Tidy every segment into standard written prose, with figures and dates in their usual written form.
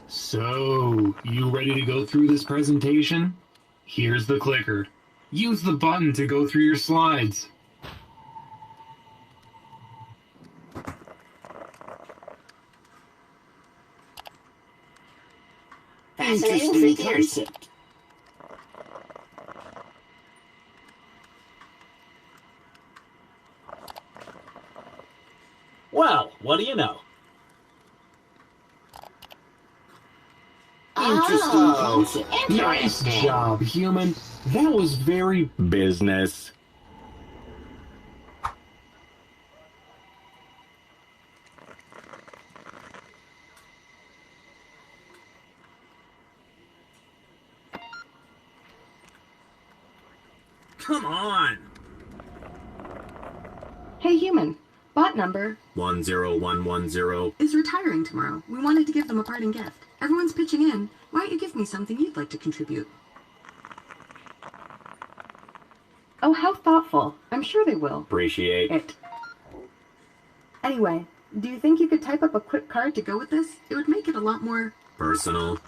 So, you ready to go through this presentation? Here's the clicker. Use the button to go through your slides. Fascinating concept. Well, what do you know? Interesting concept. Nice job, human. That was very Business. Come on! Hey, human. Bot number 10110. is retiring tomorrow. We wanted to give them a parting gift. Everyone's pitching in. Why don't you give me something you'd like to contribute? Oh, how thoughtful. I'm sure they will. Appreciate It. Anyway, do you think you could type up a quick card to go with this? It would make it a lot more... personal.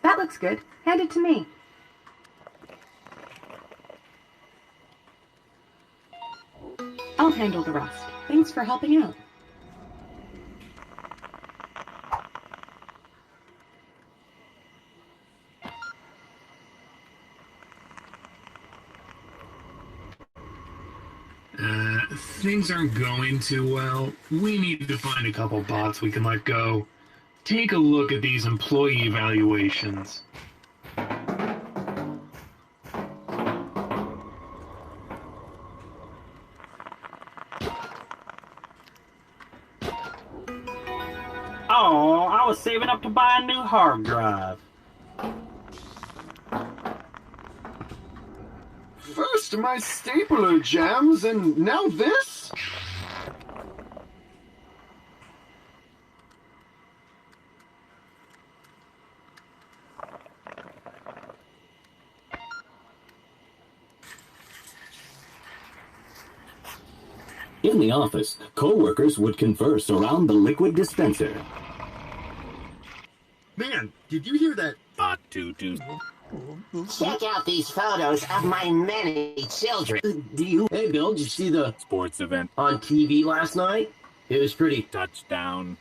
That looks good. Hand it to me. I'll handle the rest. Thanks for helping out. Things aren't going too well. We need to find a couple bots we can let go. Take a look at these employee evaluations. Oh, I was saving up to buy a new hard drive. First my stapler jams, and now this? In the office, co-workers would converse around the liquid dispenser. Man, did you hear that? Bot tutu. Check out these photos of my many children. Hey, Bill, did you see the Sports event. on TV last night? It was pretty. Touchdown.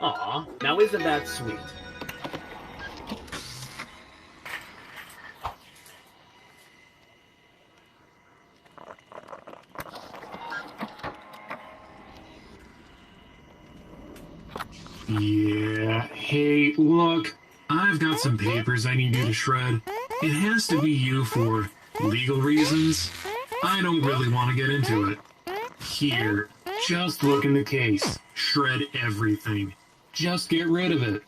Aw, now isn't that sweet? Yeah, hey, look, I've got some papers I need you to shred. It has to be you for legal reasons. I don't really want to get into it. Here, just look in the case. Shred everything. Just get rid of it.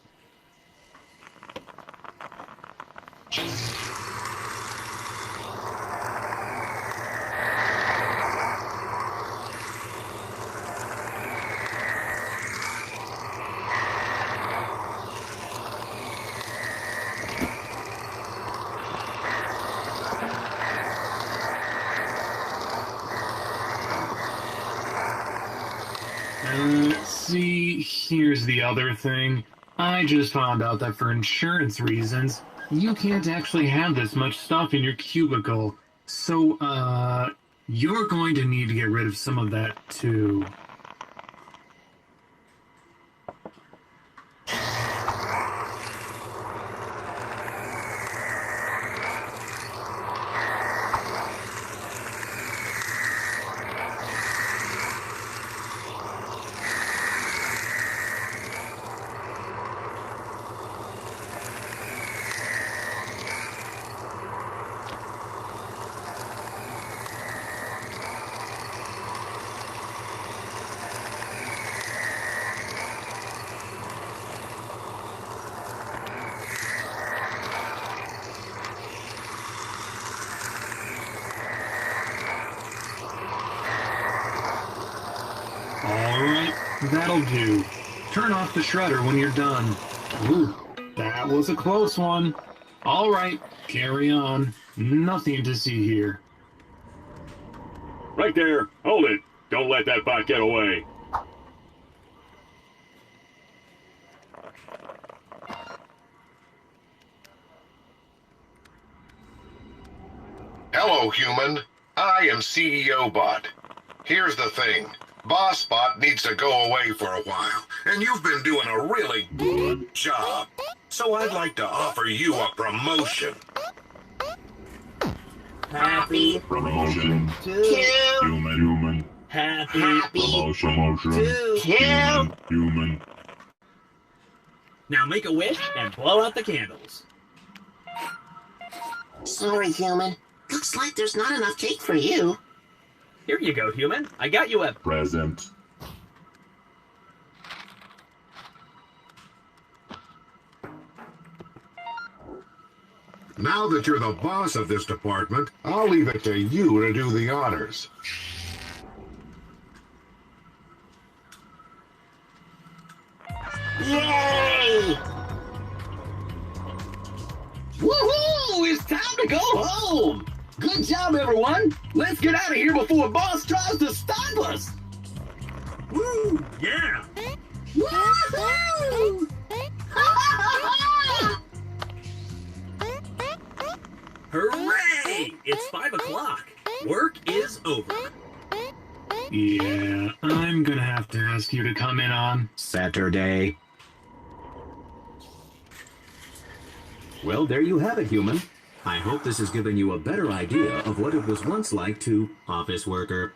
See, here's the other thing. I just found out that for insurance reasons, you can't actually have this much stuff in your cubicle. So, you're going to need to get rid of some of that too. That'll do. Turn off the shredder when you're done. Ooh, that was a close one. All right, carry on. Nothing to see here. Right there. Hold it. Don't let that bot get away. Hello, human. I am CEO Bot. Here's the thing. Boss Bot needs to go away for a while, and you've been doing a really good job. So I'd like to offer you a promotion. Happy Promotion. to Human. Happy. Promotion. to Human. Now make a wish and blow out the candles. Sorry, human. Looks like there's not enough cake for you. Here you go, human. I got you a... Present. Now that you're the boss of this department, I'll leave it to you to do the honors. Yay! Woohoo! It's time to go home! Good job, everyone! Let's get out of here before Boss tries to stop us! Woo! Yeah! Woohoo! Hooray! It's 5 o'clock. Work is over. Yeah, I'm gonna have to ask you to come in on Saturday. Well, there you have it, human. I hope this has given you a better idea of what it was once like to office worker.